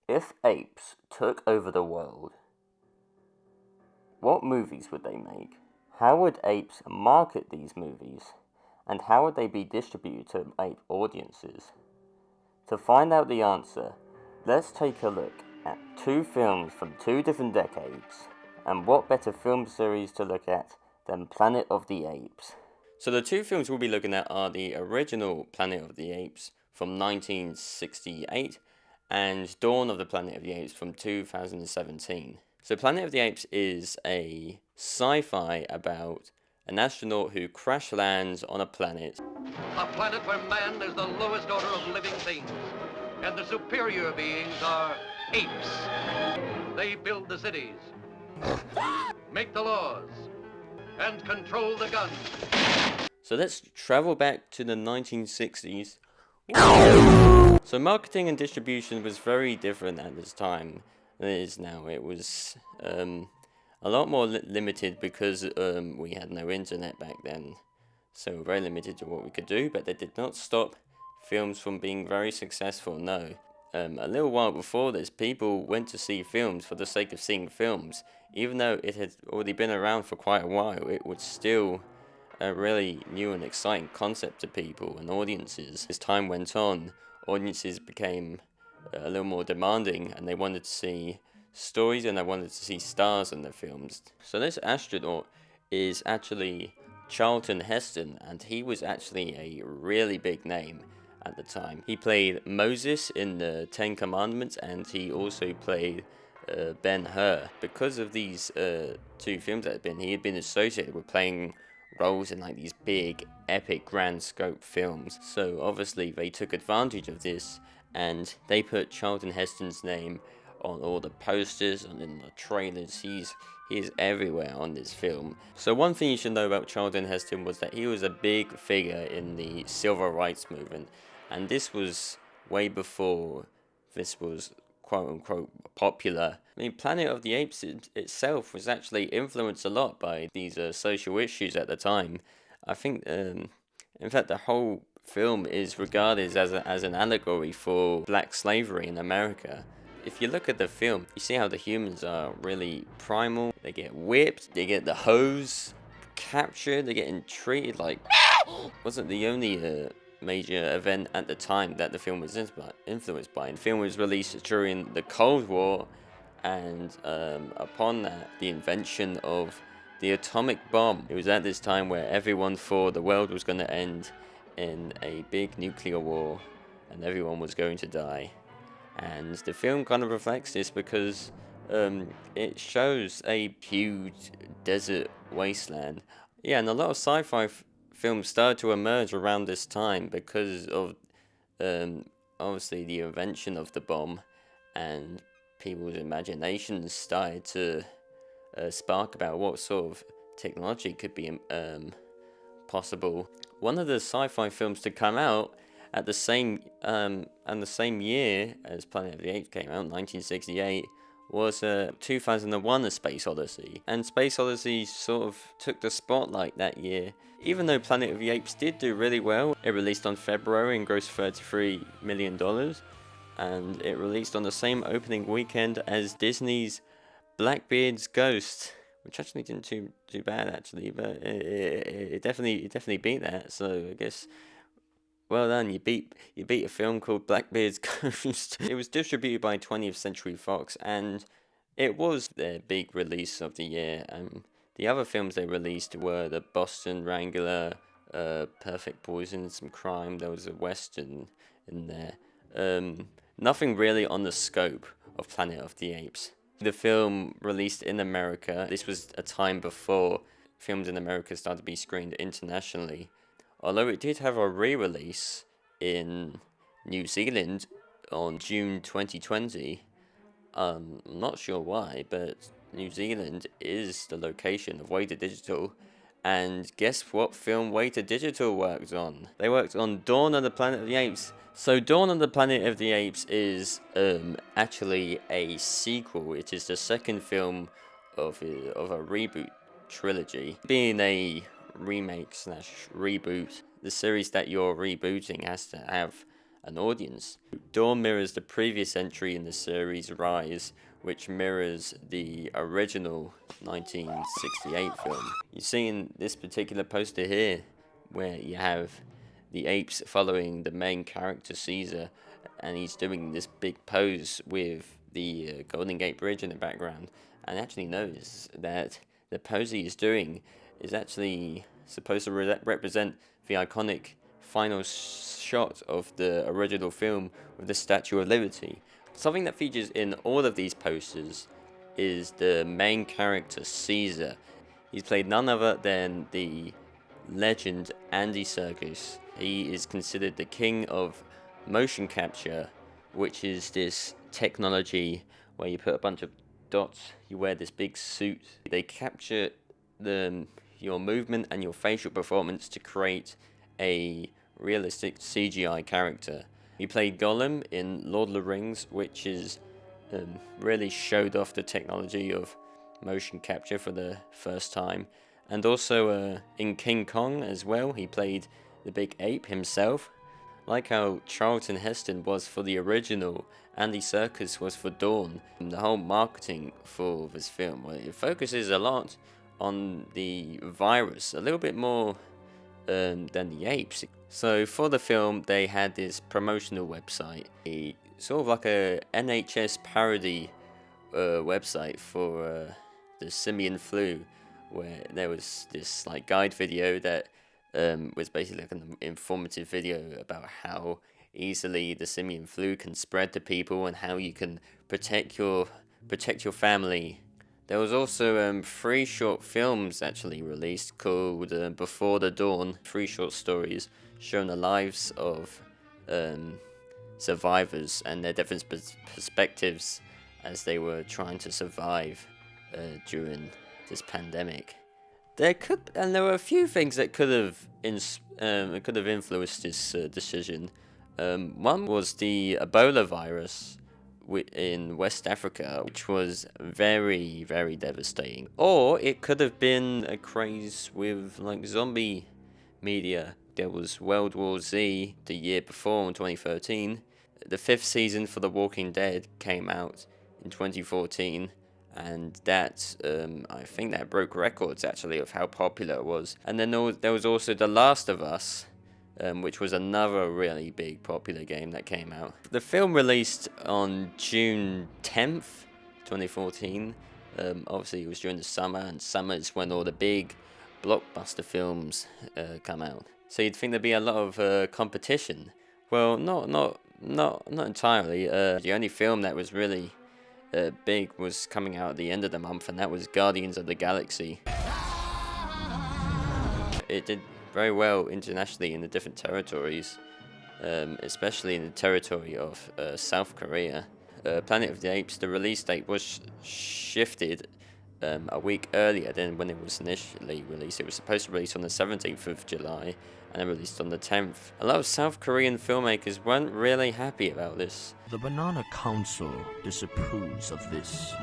If apes took over the world, what movies would they make? How would apes market these movies? And how would they be distributed to ape audiences? To find out the answer, let's take a look at two films from two different decades. And what better film series to look at than Planet of the Apes? So the two films we'll be looking at are the original Planet of the Apes from 1968 and Dawn of the Planet of the Apes from 2017. So Planet of the Apes is a sci-fi about an astronaut who crash lands on a planet. A planet where man is the lowest order of living things, and the superior beings are apes. They build the cities, make the laws, and control the guns. So let's travel back to the 1960s. So marketing and distribution was very different at this time than it is now. It was a lot more limited because we had no internet back then. So very limited to what we could do, but that did not stop films from being very successful, no. A little while before this, people went to see films for the sake of seeing films. Even though it had already been around for quite a while, it was still a really new and exciting concept to people and audiences. As time went on, audiences became a little more demanding and they wanted to see stories and they wanted to see stars in their films. So this astronaut is actually Charlton Heston, and he was actually a really big name at the time. He played Moses in the Ten Commandments, and he also played Ben-Hur. Because of these two films he had been associated with playing roles in like these big, epic, grand scope films. So obviously they took advantage of this, and they put Charlton Heston's name on all the posters and in the trailers. He's everywhere on this film. So one thing you should know about Charlton Heston was that he was a big figure in the civil rights movement, and this was way before this was quote-unquote popular. I mean, Planet of the Apes itself was actually influenced a lot by these social issues at the time. I think, in fact, the whole film is regarded as an allegory for black slavery in America. If you look at the film, you see how the humans are really primal. They get whipped, they get the hose captured, they're getting treated like... wasn't the only major event at the time that the film was influenced by. The film was released during the Cold War, and upon that, the invention of the atomic bomb. It was at this time where everyone thought the world was going to end in a big nuclear war, and everyone was going to die. And the film kind of reflects this because it shows a huge desert wasteland. Yeah, and a lot of sci-fi films started to emerge around this time because of obviously the invention of the bomb, and people's imaginations started to spark about what sort of technology could be possible. One of the sci-fi films to come out at the same year as Planet of the Apes came out, 1968, was 2001: A Space Odyssey. And Space Odyssey sort of took the spotlight that year. Even though Planet of the Apes did do really well, it released on February and grossed $33 million. And it released on the same opening weekend as Disney's Blackbeard's Ghost, which actually didn't too bad actually, but it definitely beat that. So I guess, well done, you beat a film called Blackbeard's Ghost. It was distributed by 20th Century Fox, and it was their big release of the year. The other films they released were the Boston Wrangler, Perfect Poison, some crime. There was a western in there. Nothing really on the scope of Planet of the Apes. The film released in America. This was a time before films in America started to be screened internationally. Although it did have a re-release in New Zealand on June 2020. I'm not sure why, but New Zealand is the location of Weta Digital. And guess what film Weta Digital worked on? They worked on Dawn of the Planet of the Apes. So Dawn of the Planet of the Apes is actually a sequel. It is the second film of a reboot trilogy. Being a remake / reboot, the series that you're rebooting has to have an audience. Dawn mirrors the previous entry in the series, Rise, which mirrors the original 1968 film. You see in this particular poster here, where you have the apes following the main character Caesar, and he's doing this big pose with the Golden Gate Bridge in the background. And actually notice that the pose he is doing is actually supposed to represent the iconic final shot of the original film with the Statue of Liberty. Something that features in all of these posters is the main character Caesar. He's played none other than the legend Andy Serkis. He is considered the king of motion capture, which is this technology where you put a bunch of dots, you wear this big suit, they capture your movement and your facial performance to create a realistic CGI character. He played Gollum in Lord of the Rings, which is really showed off the technology of motion capture for the first time. And also in King Kong as well, he played the big ape himself. Like how Charlton Heston was for the original, Andy Serkis was for Dawn. The whole marketing for this film, well, it focuses a lot on the virus, a little bit more than the apes. So for the film, they had this promotional website, sort of like a NHS parody website for the simian flu, where there was this like guide video that was basically like an informative video about how easily the simian flu can spread to people and how you can protect your family. There was also 3 short films actually released called Before the Dawn, 3 short stories showing the lives of survivors and their different perspectives as they were trying to survive during this pandemic. There were a few things that could have influenced this decision. One was the Ebola virus in West Africa, which was very, very devastating. Or it could have been a craze with like zombie media. There was World War Z the year before in 2013. The 5th season for The Walking Dead came out in 2014. And that, I think that broke records actually of how popular it was. And then there was also The Last of Us, which was another really big popular game that came out. The film released on June 10th, 2014. Obviously it was during the summer, and summer is when all the big blockbuster films come out. So you'd think there'd be a lot of competition. Well, not entirely. The only film that was really big was coming out at the end of the month, and that was Guardians of the Galaxy. It did very well internationally in the different territories, especially in the territory of South Korea. Planet of the Apes, the release date was shifted a week earlier than when it was initially released. It was supposed to release on the 17th of July, and it released on the 10th. A lot of South Korean filmmakers weren't really happy about this. The Banana Council disapproves of this.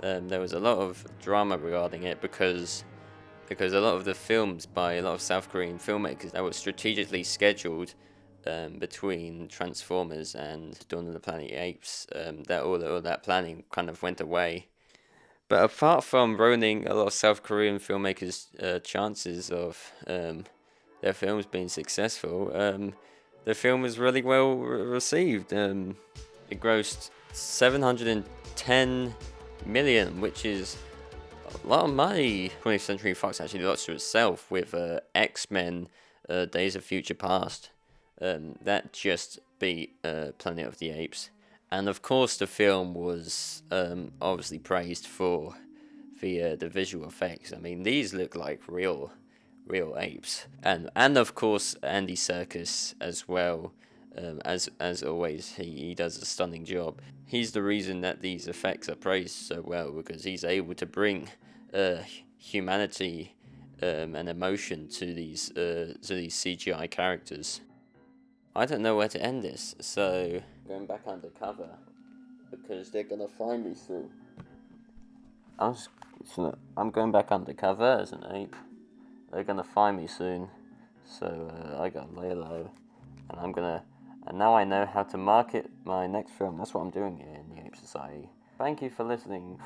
There was a lot of drama regarding it because a lot of the films by a lot of South Korean filmmakers that were strategically scheduled between Transformers and Dawn of the Planet of the Apes, that all that planning kind of went away. But apart from ruining a lot of South Korean filmmakers' chances of their films being successful, the film was really well received. It grossed $710 million, which is a lot of money. 20th Century Fox actually lost to itself with X-Men Days of Future Past. That just beat Planet of the Apes. And of course the film was obviously praised for the visual effects. I mean, these look like real apes. And of course Andy Serkis as well. As always, he does a stunning job. He's the reason that these effects are praised so well, because he's able to bring humanity and emotion to these CGI characters. I don't know where to end this, so going back undercover because they're gonna find me soon. I'm going back undercover as an ape. They're gonna find me soon, so I gotta lay low, and I'm And now I know how to market my next film. That's what I'm doing here in the Ape Society. Thank you for listening.